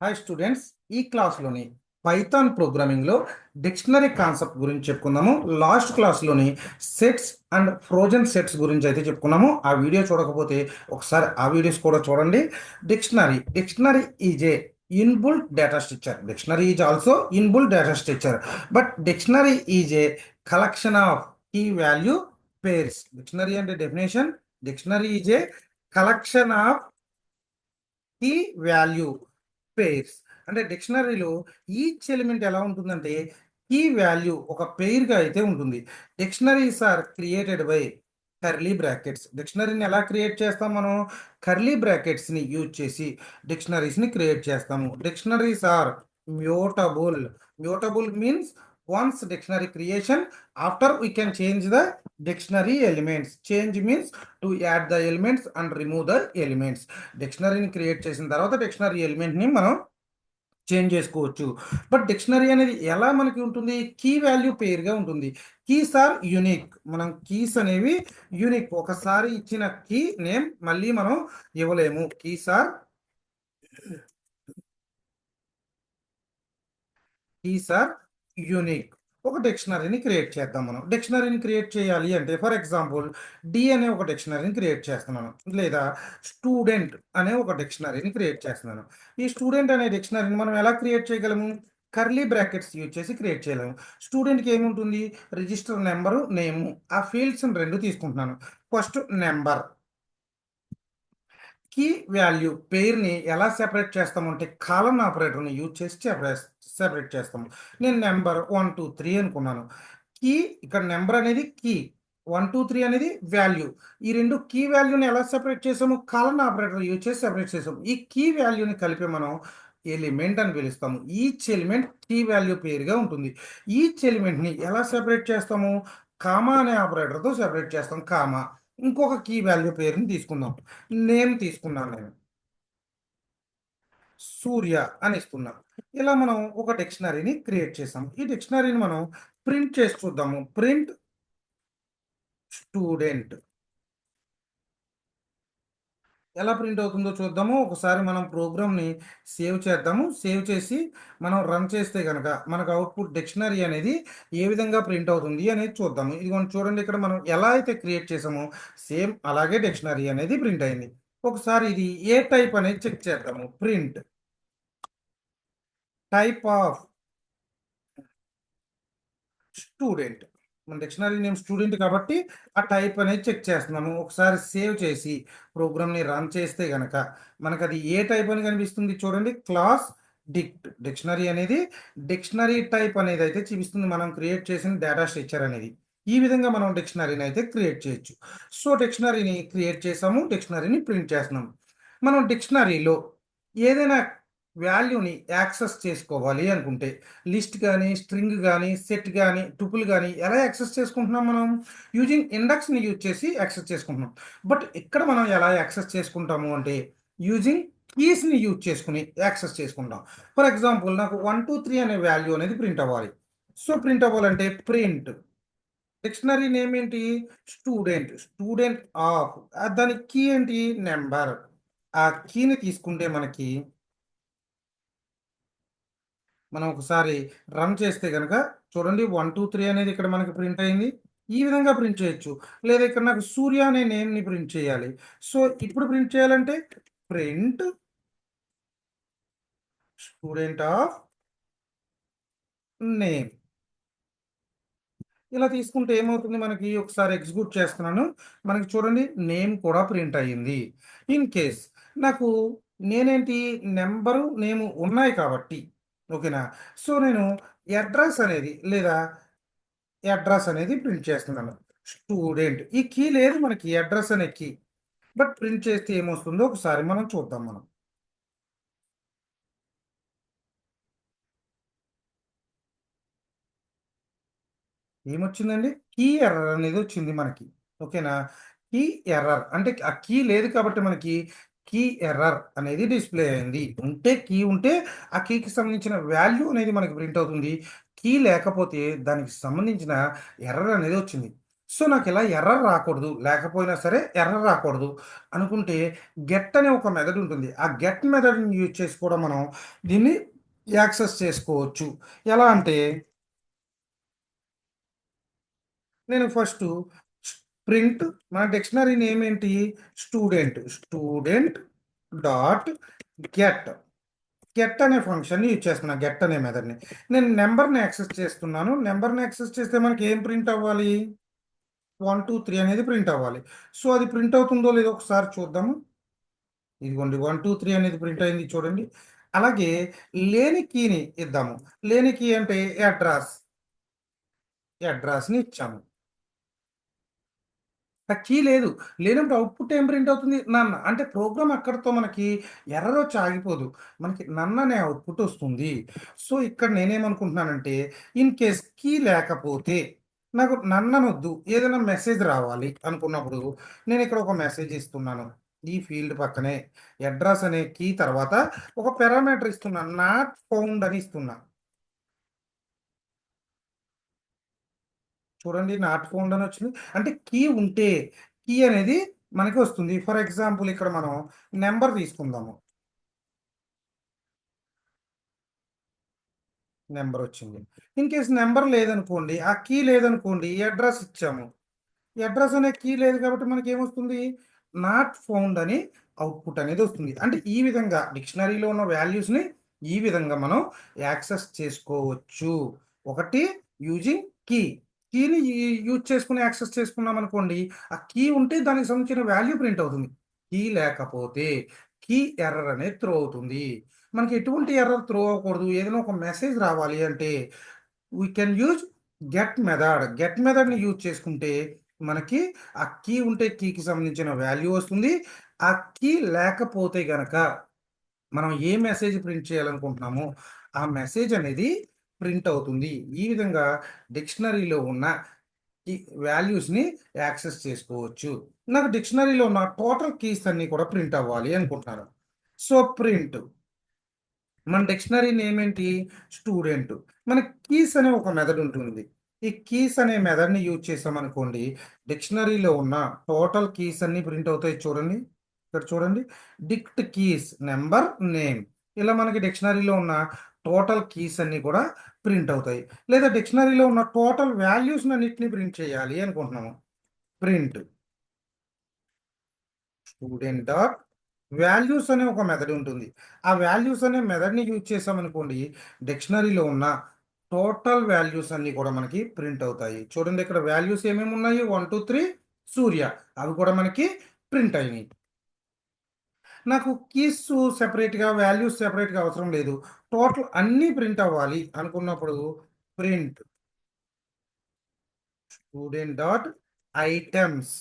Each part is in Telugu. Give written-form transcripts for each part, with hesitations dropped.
హాయ్ స్టూడెంట్స్, ఈ క్లాస్లోని పైథాన్ ప్రోగ్రామింగ్లో డిక్షనరీ కాన్సెప్ట్ గురించి చెప్పుకుందాము. లాస్ట్ క్లాస్లోని సెట్స్ అండ్ ఫ్రోజన్ సెట్స్ గురించి అయితే చెప్పుకున్నాము. ఆ వీడియో చూడకపోతే ఒకసారి ఆ వీడియోస్ కూడా చూడండి. Dictionary is a inbuilt data structure. Dictionary is also inbuilt data structure, but dictionary is a collection of key value pairs. Dictionary అంటే definition, dictionary is a collection of key value pairs. అంటే డిక్షనరీలో ఈచ్ ఎలిమెంట్ ఎలా ఉంటుందంటే కీ వాల్యూ ఒక పెయిర్గా అయితే ఉంటుంది. Dictionaries are created by curly brackets. డిక్షనరీని ఎలా క్రియేట్ చేస్తాం మనం? కర్లీ బ్రాకెట్స్ని యూజ్ చేసి డిక్షనరీస్ని క్రియేట్ చేస్తాము. Dictionaries are mutable. Mutable means once dictionary creation, after we can change the dictionary elements. Change means to add the elements and remove the elements. డిక్షనరీని క్రియేట్ చేసిన తర్వాత డిక్షనరీ ఎలిమెంట్ని మనం చేంజ్ చేసుకోవచ్చు. బట్ డిక్షనరీ అనేది ఎలా మనకి ఉంటుంది? కీ వాల్యూ పేరుగా ఉంటుంది. Keys are unique. మనం కీస్ అనేవి యూనిక్. ఒకసారి ఇచ్చిన కీ నేమ్ మళ్ళీ మనం ఇవ్వలేము. Keys are unique. ఒక డిక్షనరీని క్రియేట్ చేద్దాం. మనం డిక్షనరీని క్రియేట్ చేయాలి అంటే ఫర్ ఎగ్జాంపుల్ డి అనే ఒక డిక్షనరీని క్రియేట్ చేస్తున్నాను, లేదా స్టూడెంట్ అనే ఒక డిక్షనరీని క్రియేట్ చేస్తున్నాను. ఈ స్టూడెంట్ అనే డిక్షనరీని మనం ఎలా క్రియేట్ చేయగలము? కర్లీ బ్రాకెట్స్ యూజ్ చేసి క్రియేట్ చేయలేము. స్టూడెంట్కి ఏముంటుంది? రిజిస్టర్ నెంబరు, నేము. ఆ ఫీల్డ్స్ రెండు తీసుకుంటున్నాను. First number. కీ వాల్యూ పేరుని ఎలా సెపరేట్ చేస్తామంటే కాలన్ ఆపరేటర్ని యూజ్ చేసి సెపరేట్ చేస్తాము. నేను నెంబర్ 1 2 3 అనుకున్నాను. కీ ఇక్కడ నెంబర్ అనేది కీ, 1 2 3 అనేది వాల్యూ. ఈ రెండు కీ వాల్యూని ఎలా సెపరేట్ చేసాము? కాలన్ ఆపరేటర్ యూజ్ చేసి సెపరేట్ చేసాము. ఈ కీ వాల్యూని కలిపి మనం ఎలిమెంట్ అని పిలుస్తాము. ఈచ్ ఎలిమెంట్ కీ వాల్యూ పేరుగా ఉంటుంది. ఈచ్ ఎలిమెంట్ని ఎలా సెపరేట్ చేస్తాము? కామా అనే ఆపరేటర్తో సెపరేట్ చేస్తాం. కామా. ఇంకొక కీ వాల్యూ పేరుని తీసుకుందాం. నేమ్ తీసుకున్నాను నేను, సూర్య అని ఇస్తున్నాం. ఇలా మనం ఒక డిక్షనరీని క్రియేట్ చేసాం. ఈ డిక్షనరీని మనం ప్రింట్ చేసి చూద్దాము. ప్రింట్ స్టూడెంట్ ఎలా ప్రింట్ అవుతుందో చూద్దాము. ఒకసారి మనం ప్రోగ్రామ్ని సేవ్ చేద్దాము. సేవ్ చేసి మనం రన్ చేస్తే కనుక మనకు అవుట్పుట్ డిక్షనరీ అనేది ఏ విధంగా ప్రింట్ అవుతుంది అనేది చూద్దాము. ఇదిగోండి చూడండి, ఇక్కడ మనం ఎలా అయితే క్రియేట్ చేసామో సేమ్ అలాగే డిక్షనరీ అనేది ప్రింట్ అయింది. ఒకసారి ఇది ఏ టైప్ అనేది చెక్ చేద్దాము. Print type of student. మన డిక్షనరీ నేమ్ స్టూడెంట్ కాబట్టి ఆ టైప్ అనేది చెక్ చేస్తున్నాము. ఒకసారి సేవ్ చేసి ప్రోగ్రామ్ని రన్ చేస్తే గనక మనకు అది ఏ టైప్ అని కనిపిస్తుంది చూడండి. క్లాస్ డిక్షనరీ అనేది డిక్షనరీ టైప్ అనేది అయితే చూపిస్తుంది, మనం క్రియేట్ చేసిన డేటా స్ట్రక్చర్ అనేది. ఈ విధంగా మనం డిక్షనరీని అయితే క్రియేట్ చేయొచ్చు. సో డిక్షనరీని క్రియేట్ చేసాము, డిక్షనరీని ప్రింట్ చేస్తున్నాము. మనం డిక్షనరీలో ఏదైనా వాల్యూని యాక్సెస్ చేసుకోవాలి అనుకుంటే లిస్ట్ కానీ, స్ట్రింగ్ కానీ, సెట్ కానీ, టుపుల్ కానీ ఎలా యాక్సెస్ చేసుకుంటున్నాం? మనం యూజింగ్ ఇండెక్స్ని యూజ్ చేసి యాక్సెస్ చేసుకుంటున్నాం. బట్ ఇక్కడ మనం ఎలా యాక్సెస్ చేసుకుంటాము అంటే యూజింగ్ కీస్ని యూజ్ చేసుకుని యాక్సెస్ చేసుకుంటాం. ఫర్ ఎగ్జాంపుల్ నాకు 1 2 3 అనే వాల్యూ అనేది ప్రింట్ అవ్వాలి. సో ప్రింట్ అవ్వాలంటే ప్రింట్ డిక్షనరీ నేమ్ ఏంటి? స్టూడెంట్. స్టూడెంట్ ఆఫ్ దాని కీ ఏంటి? నెంబర్. ఆ కీని తీసుకుంటే మనకి మనం ఒకసారి రన్ చేస్తే కనుక చూడండి 1 2 3 అనేది ఇక్కడ మనకి ప్రింట్ అయింది. ఈ విధంగా ప్రింట్ చేయొచ్చు. లేదా ఇక్కడ నాకు సూర్య అనే నేమ్ని ప్రింట్ చేయాలి. సో ఇప్పుడు ప్రింట్ చేయాలంటే ప్రింట్ స్టూడెంట్ ఆఫ్ నేమ్. ఇలా తీసుకుంటే ఏమవుతుంది మనకి? ఒకసారి ఎగ్జిక్యూట్ చేస్తున్నాను. మనకి చూడండి నేమ్ కూడా ప్రింట్ అయ్యింది. ఇన్ కేస్ నాకు నేనేంటి నెంబరు నేము ఉన్నాయి కాబట్టి ఓకేనా. సో నేను అడ్రస్ అనేది లేదా అడ్రస్ అనేది ప్రింట్ చేస్తున్నాను. స్టూడెంట్ ఈ కీ లేదు మనకి, అడ్రస్ అనే కీ. బట్ ప్రింట్ చేస్తే ఏమొస్తుందో ఒకసారి మనం చూద్దాం. మనం ఏమొచ్చిందండి? కీ ఎర్రర్ అనేది వచ్చింది మనకి. ఓకేనా. కీ ఎర్రర్ అంటే ఆ కీ లేదు కాబట్టి మనకి కీ ఎర్రర్ అనేది డిస్ప్లే అయింది. కీ ఉంటే ఆ కీకి సంబంధించిన వాల్యూ అనేది మనకి ప్రింట్ అవుతుంది. కీ లేకపోతే దానికి సంబంధించిన ఎర్రర్ అనేది వచ్చింది. సో నాకు ఇలా ఎర్రర్ రాకూడదు, లేకపోయినా సరే ఎర్రర్ రాకూడదు అనుకుంటే గెట్ అనే ఒక మెథడ్ ఉంటుంది. ఆ గెట్ మెథడ్ని యూజ్ చేసి కూడా మనం దీన్ని యాక్సెస్ చేసుకోవచ్చు. ఎలా అంటే నేను ఫస్ట్ ప్రింట్, మన డిక్షనరీ నేమ్ ఏంటి, స్టూడెంట్ డాట్ గెట్ గెట్ అనే ఫంక్షన్ యూజ్ చేస్తున్నాను, గెట్ అనే మెథడ్ని. నేను నెంబర్ని యాక్సెస్ చేస్తున్నాను. నెంబర్ని యాక్సెస్ చేస్తే మనకి ఏం ప్రింట్ అవ్వాలి, 1 2 3 అనేది ప్రింట్ అవ్వాలి. సో అది ప్రింట్ అవుతుందో లేదో ఒకసారి చూద్దాము. ఇదిగోండి 1 2 3 అనేది ప్రింట్ అయింది చూడండి. అలాగే లేని కీని ఇద్దాము. లేని కీ అంటే అడ్రస్ని ఇచ్చాము. ఆ కీ లేదు. లేనప్పుడు అవుట్‌పుట్ ఏం ప్రింట్ అవుతుంది? నన్. అంటే ప్రోగ్రామ్ అక్కడితో మనకి ఎర్రర్ వచ్చి ఆగిపోదు. మనకి నన్ అనే అవుట్‌పుట్ వస్తుంది. సో, ఇక్కడ నేనేమనుకుంటున్నానంటే, ఇన్ కేస్ కీ లేకపోతే నాకు నన్ అనొద్దు. ఏదైనా మెసేజ్ రావాలి అనుకున్నప్పుడు నేనిక్కడ ఒక మెసేజ్ ఇస్తున్నాను. ఈ ఫీల్డ్ పక్కనే అడ్రస్ అనే కీ తర్వాత ఒక పారామీటర్ ఇస్తున్నాను. నాట్ ఫౌండ్ అని ఇస్తున్నా. చూడండి నాట్ ఫౌండ్ అని వచ్చింది. అంటే కీ ఉంటే కీ అనేది మనకి వస్తుంది. ఫర్ ఎగ్జాంపుల్ ఇక్కడ మనం నెంబర్ తీసుకుందాము. నెంబర్ వచ్చింది. ఇన్ కేస్ నెంబర్ లేదనుకోండి, ఆ కీ లేదనుకోండి, అడ్రస్ ఇచ్చాము. ఈ అడ్రస్ అనే కీ లేదు కాబట్టి మనకేమొస్తుంది? నాట్ ఫౌండ్ అని అవుట్‌పుట్ అనేది వస్తుంది. అంటే ఈ విధంగా డిక్షనరీలో ఉన్న వాల్యూస్‌ని ఈ విధంగా మనం యాక్సెస్ చేసుకోవచ్చు. ఒకటి యూజింగ్ కీ. కీని యూజ్ చేసుకొని యాక్సెస్ చేసుకున్నామనుకోండి, ఆ కీ ఉంటే దానికి సంబంధించిన వాల్యూ ప్రింట్ అవుతుంది. కీ లేకపోతే కీ ఎర్రర్ అనేది త్రో అవుతుంది. మనకి ఎటువంటి ఎర్రర్ త్రో అవ్వకూడదు. ఏదైనా ఒక మెసేజ్ రావాలి అంటే we can use get method. Get మెథడ్‌ని యూజ్ చేసుకుంటే మనకి ఆ కీ ఉంటే కీకి సంబంధించిన వాల్యూ వస్తుంది. ఆ కీ లేకపోతే గనక మనం ఏ మెసేజ్ ప్రింట్ చేయాలనుకుంటున్నామో ఆ మెసేజ్ అనేది ప్రింట్ అవుతుంది. ఈ విధంగా డిక్షనరీలో ఉన్న ఈ వాల్యూస్‌ని యాక్సెస్ చేసుకోవచ్చు. నాకు డిక్షనరీలో ఉన్న టోటల్ కీస్ అన్నీ కూడా ప్రింట్ అవ్వాలి అనుకుంటున్నాను. సో, ప్రింట్ మన డిక్షనరీ నేమ్ ఏంటి? స్టూడెంట్. మనకి కీస్ అనే ఒక మెథడ్ ఉంటుంది. ఈ కీస్ అనే మెథడ్‌ని యూజ్ చేసామనుకోండి, డిక్షనరీలో ఉన్న టోటల్ కీస్ అన్నీ ప్రింట్ అవుతాయి చూడండి. ఇక్కడ చూడండి. డిక్ట్ కీస్, నంబర్, నేమ్. ఇలా మనకి డిక్షనరీలో ఉన్న టోటల్ కీస్ అన్నీ కూడా ప్రింట్ అవుతాయి. లేదా డిక్షనరీలో ఉన్న టోటల్ వాల్యూస్‌నన్నిటిని ప్రింట్ చేయాలి అనుకుంటున్నాము. ప్రింట్ స్టూడెంట్ డాట్ వాల్యూస్ అనే ఒక మెథడ్ ఉంటుంది. ఆ వాల్యూస్ అనే మెథడ్‌ని యూజ్ చేసామనుకోండి, డిక్షనరీలో ఉన్న టోటల్ వాల్యూస్ అన్నీ కూడా మనకి ప్రింట్ అవుతాయి. చూడండి ఇక్కడ వాల్యూస్ ఏమేమి ఉన్నాయి? 1 2 3 సూర్య. అవి కూడా మనకి ప్రింట్ అయినాయి. నాకు కీస్ సెపరేట్‌గా, వాల్యూస్ సెపరేట్‌గా అవసరం లేదు. టోటల్ అన్నీ ప్రింట్ అవ్వాలి అనుకున్నప్పుడు print student dot items.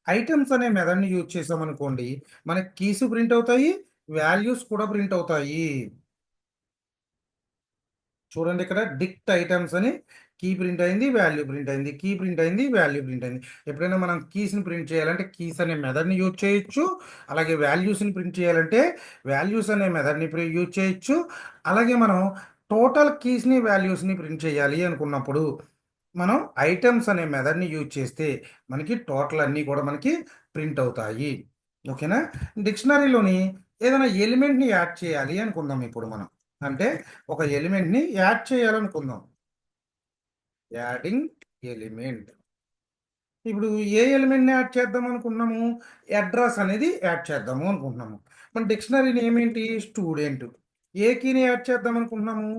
Items అనే మెథడ్‌ని యూజ్ చేసామనుకోండి, మనకి కీస్ ప్రింట్ అవుతాయి. వాల్యూస్ కూడా ప్రింట్ అవుతాయి. చూడండి ఇక్కడ డిక్ట్ ఐటెమ్స్ అని కీ ప్రింట్ అయింది, వాల్యూ ప్రింట్ అయింది. కీ ప్రింట్ అయింది, వాల్యూ ప్రింట్ అయింది. ఎప్పుడైనా మనం కీస్‌ని ప్రింట్ చేయాలంటే కీస్ అనే మెథడ్‌ని యూజ్ చేయొచ్చు. అలాగే వాల్యూస్‌ని ప్రింట్ చేయాలంటే వాల్యూస్ అనే మెథడ్‌ని యూజ్ చేయొచ్చు. అలాగే మనం టోటల్ కీస్‌ని, వాల్యూస్‌ని ప్రింట్ చేయాలి అనుకున్నప్పుడు మనం ఐటెమ్స్ అనే మెథడ్‌ని యూజ్ చేస్తే మనకి టోటల్ అన్నీ కూడా మనకి ప్రింట్ అవుతాయి. ఓకేనా? డిక్షనరీలోని ఏదైనా ఎలిమెంట్‌ని యాడ్ చేయాలి అనుకుందాం ఇప్పుడు మనం. అంటే ఒక ఎలిమెంట్‌ని యాడ్ చేయాలనుకుందాం. Adding element. ఇప్పుడు ఏ ఎలిమెంట్‌ని యాడ్ చేద్దాం అనుకుంటున్నాము? అడ్రస్ అనేది యాడ్ చేద్దాము అనుకుంటున్నాము. మన డిక్షనరీ నేమ్ ఏంటి? స్టూడెంట్. ఏ కీని యాడ్ చేద్దాం అనుకుంటున్నాము?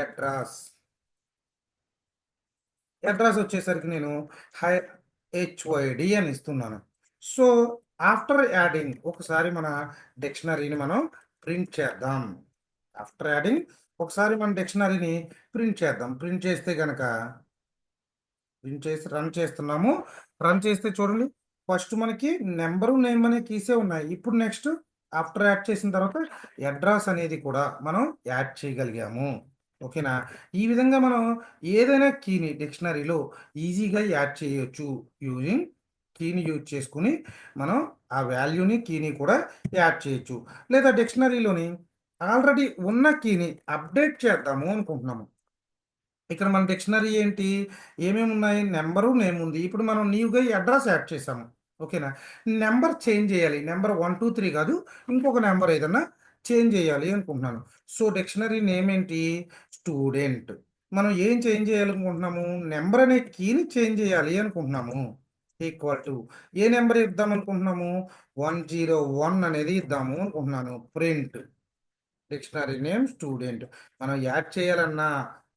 అడ్రస్. అడ్రస్ వచ్చేసరికి నేను హై హెచ్‌వై‌డి అని ఇస్తున్నాను. సో, ఆఫ్టర్ యాడింగ్ ఒకసారి మన డిక్షనరీని మనం ప్రింట్ చేద్దాం. ఆఫ్టర్ యాడింగ్ ఒకసారి మన డిక్షనరీని ప్రింట్ చేద్దాం. ప్రింట్ చేస్తే గనక ప్రింట్ చేసి రన్ చేస్తున్నాము. రన్ చేస్తే చూడండి ఫస్ట్ మనకి నంబరు, నేమ్ అనే కీసే ఉన్నాయి. ఇప్పుడు నెక్స్ట్ ఆఫ్టర్ యాడ్ చేసిన తర్వాత అడ్రస్ అనేది కూడా మనం యాడ్ చేయగలిగాము. ఓకేనా? ఈ విధంగా మనం ఏదైనా కీని డిక్షనరీలో ఈజీగా యాడ్ చేయొచ్చు. యూజింగ్ కీని యూజ్ చేసుకొని మనం ఆ వాల్యూని, కీని కూడా యాడ్ చేయొచ్చు. లేదా డిక్షనరీలోని ఆల్రెడీ ఉన్న కీని అప్డేట్ చేద్దాము అనుకుంటున్నాము. ఇక్కడ మన డిక్షనరీ ఏంటి? ఏమేమి ఉన్నాయి? నెంబరు, నేమ్ ఉంది. ఇప్పుడు మనం న్యూగా ఈ అడ్రస్ యాడ్ చేసాము. ఓకేనా? నెంబర్ చేంజ్ చేయాలి. నెంబర్ 1, 2, 3 కాదు. ఇంకొక నెంబర్ ఏదన్నా చేంజ్ చేయాలి అనుకుంటున్నాను. సో, డిక్షనరీ నేమ్ ఏంటి? స్టూడెంట్. మనం ఏం చేంజ్ చేయాలనుకుంటున్నాము? నెంబర్ అనే కీని చేంజ్ చేయాలి అనుకుంటున్నాము. ఈక్వల్ టు ఏ నెంబర్ ఇద్దాం అనుకుంటున్నాము? 101 అనేది ఇద్దాము అనుకుంటున్నాను. Print dictionary name student. మనం యాడ్ చేయాలన్నా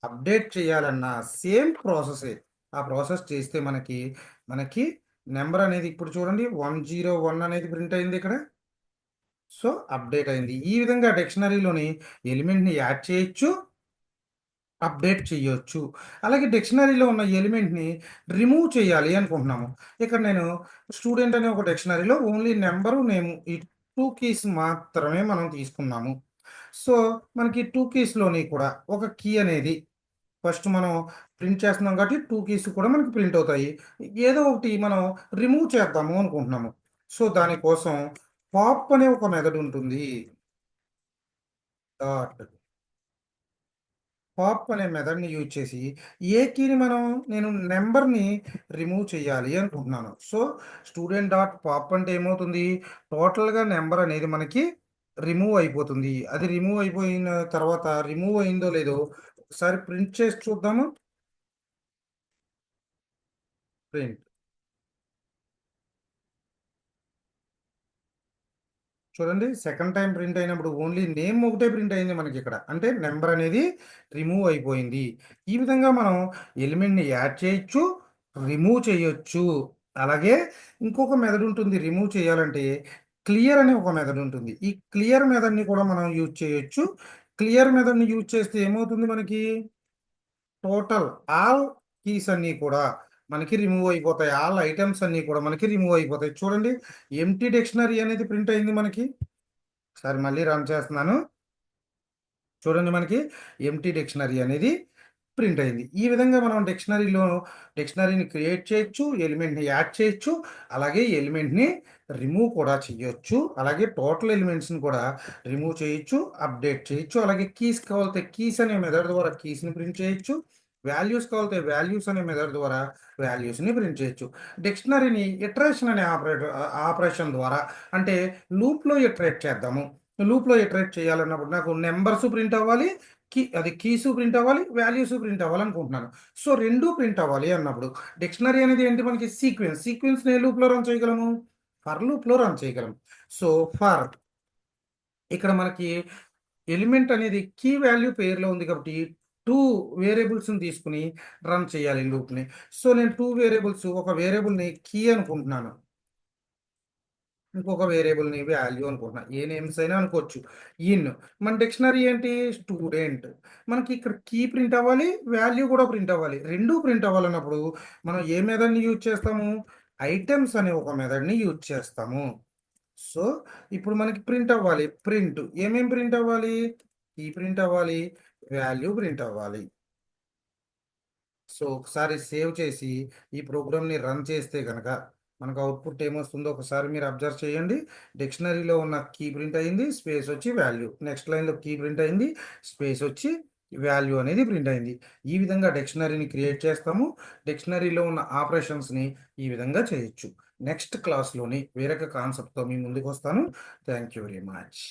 అప్డేట్ చేయాలన్నా సేమ్ ప్రాసెసే. ఆ ప్రాసెస్ చేస్తే మనకి నెంబర్ అనేది ఇప్పుడు చూడండి 101 అనేది ప్రింట్ అయింది ఇక్కడ. సో అప్డేట్ అయింది. ఈ విధంగా డిక్షనరీలోని ఎలిమెంట్ని యాడ్ చేయొచ్చు, అప్డేట్ చేయొచ్చు. అలాగే డిక్షనరీలో ఉన్న ఎలిమెంట్ని రిమూవ్ చేయాలి అనుకుంటున్నాము. ఇక్కడ నేను స్టూడెంట్ అనే ఒక డిక్షనరీలో ఓన్లీ నెంబరు నేము ఈ టూ కీస్ మాత్రమే మనం తీసుకున్నాము. సో మనకి టూ కీస్లోని కూడా ఒక కీ అనేది ఫస్ట్ మనం ప్రింట్ చేస్తున్నాం కాబట్టి టూ కీస్ కూడా మనకి ప్రింట్ అవుతాయి. ఏదో ఒకటి మనం రిమూవ్ చేద్దాము అనుకుంటున్నాము. సో దానికోసం పాప్ అనే ఒక మెథడ్ ఉంటుంది. డాట్ పాప్ అనే మెథడ్ని యూజ్ చేసి ఏ కీని నేను నెంబర్ని రిమూవ్ చేయాలి అనుకుంటున్నాను. సో స్టూడెంట్ డాట్ పాప్ అంటే ఏమవుతుంది? టోటల్గా నెంబర్ అనేది మనకి రిమూవ్ అయిపోతుంది. అది రిమూవ్ అయిపోయిన తర్వాత రిమూవ్ అయిందో లేదో ఒకసారి ప్రింట్ చేసి చూద్దాము. ప్రింట్ చూడండి, సెకండ్ టైం ప్రింట్ అయినప్పుడు ఓన్లీ నేమ్ ఒకటే ప్రింట్ అయింది మనకి ఇక్కడ. అంటే నెంబర్ అనేది రిమూవ్ అయిపోయింది. ఈ విధంగా మనం ఎలిమెంట్ని యాడ్ చేయొచ్చు, రిమూవ్ చేయొచ్చు. అలాగే ఇంకొక మెథడ్ ఉంటుంది రిమూవ్ చేయాలంటే, క్లియర్ అనే ఒక మెథడ్ ఉంటుంది. ఈ క్లియర్ మెథడ్ని కూడా మనం యూజ్ చేయొచ్చు. క్లియర్ మెథడ్ని యూజ్ చేస్తే ఏమవుతుంది మనకి? టోటల్ ఆల్ కీస్ అన్నీ కూడా మనకి రిమూవ్ అయిపోతాయి. ఆల్ ఐటమ్స్ అన్నీ కూడా మనకి రిమూవ్ అయిపోతాయి. చూడండి, ఎంటీ డిక్షనరీ అనేది ప్రింట్ అయింది మనకి. ఒకసారి మళ్ళీ రన్ చేస్తున్నాను. చూడండి, మనకి ఎంటీ డిక్షనరీ అనేది ప్రింట్ అయింది. ఈ విధంగా మనం డిక్షనరీని క్రియేట్ చేయొచ్చు, ఎలిమెంట్ని యాడ్ చేయొచ్చు, అలాగే ఎలిమెంట్ని రిమూవ్ కూడా చేయొచ్చు. అలాగే టోటల్ ఎలిమెంట్స్ని కూడా రిమూవ్ చేయొచ్చు, అప్డేట్ చేయొచ్చు. అలాగే కీస్ కావాలితే కీస్ అనే మెథడ్ ద్వారా కీస్ని ప్రింట్ చేయొచ్చు. వాల్యూస్ కావాలితే వాల్యూస్ అనే మెథడ్ ద్వారా వాల్యూస్ని ప్రింట్ చేయొచ్చు. డిక్షనరీని ఇటరేషన్ అనే ఆపరేషన్ ద్వారా, అంటే లూప్లో ఇటరేట్ చేద్దాము. లూప్లో ఇటరేట్ చేయాలన్నప్పుడు నాకు నెంబర్స్ ప్రింట్ అవ్వాలి, కీస్ ప్రింట్ అవ్వాలి, వాల్యూస్ ప్రింట్ అవ్వాలనుకుంటున్నాను. సో రెండు ప్రింట్ అవ్వాలి అన్నప్పుడు డిక్షనరీ అనేది ఏంటి? మనకి సీక్వెన్స్ ఏ లూప్లో రన్ చేయగలము? ఫర్ లూప్లో రన్ చేయగలం. సో ఫర్ ఇక్కడ మనకి ఎలిమెంట్ అనేది కీ వాల్యూ పేరులో ఉంది కాబట్టి టూ వేరియబుల్స్ని తీసుకుని రన్ చేయాలి లూప్ని. సో నేను టూ వేరియబుల్స్, ఒక వేరియబుల్ని కీ అనుకుంటున్నాను, ఇంకొక వేరియబుల్ని వాల్యూ అనుకుంటున్నా. ఏ నేమ్స్ అయినా అనుకోవచ్చు. ఇన్ మన డిక్షనరీ ఏంటి? స్టూడెంట్. మనకి ఇక్కడ కీ ప్రింట్ అవ్వాలి, వాల్యూ కూడా ప్రింట్ అవ్వాలి. రెండూ ప్రింట్ అవ్వాలన్నప్పుడు మనం ఏ మెథడ్ని యూజ్ చేస్తాము? ఐటమ్స్ అనే ఒక మెథడ్ని యూజ్ చేస్తాము. సో ఇప్పుడు మనకి ప్రింట్ అవ్వాలి. ప్రింట్ ఏమేం ప్రింట్ అవ్వాలి? కీ ప్రింట్ అవ్వాలి, వాల్యూ ప్రింట్ అవ్వాలి. సో ఒకసారి సేవ్ చేసి ఈ ప్రోగ్రామ్ని రన్ చేస్తే కనుక మనకు అవుట్పుట్ ఏమొస్తుందో ఒకసారి మీరు అబ్జర్వ్ చేయండి. డిక్షనరీలో ఉన్న కీ ప్రింట్ అయింది, స్పేస్ వచ్చి వాల్యూ. నెక్స్ట్ లైన్లో కీ ప్రింట్ అయింది, స్పేస్ వచ్చి వాల్యూ అనేది ప్రింట్ అయింది. ఈ విధంగా డిక్షనరీని క్రియేట్ చేస్తాము. డిక్షనరీలో ఉన్న ఆపరేషన్స్ని ఈ విధంగా చేయొచ్చు. నెక్స్ట్ క్లాస్లోని వేరొక కాన్సెప్ట్తో మీ ముందుకు వస్తాను. Thank you very much.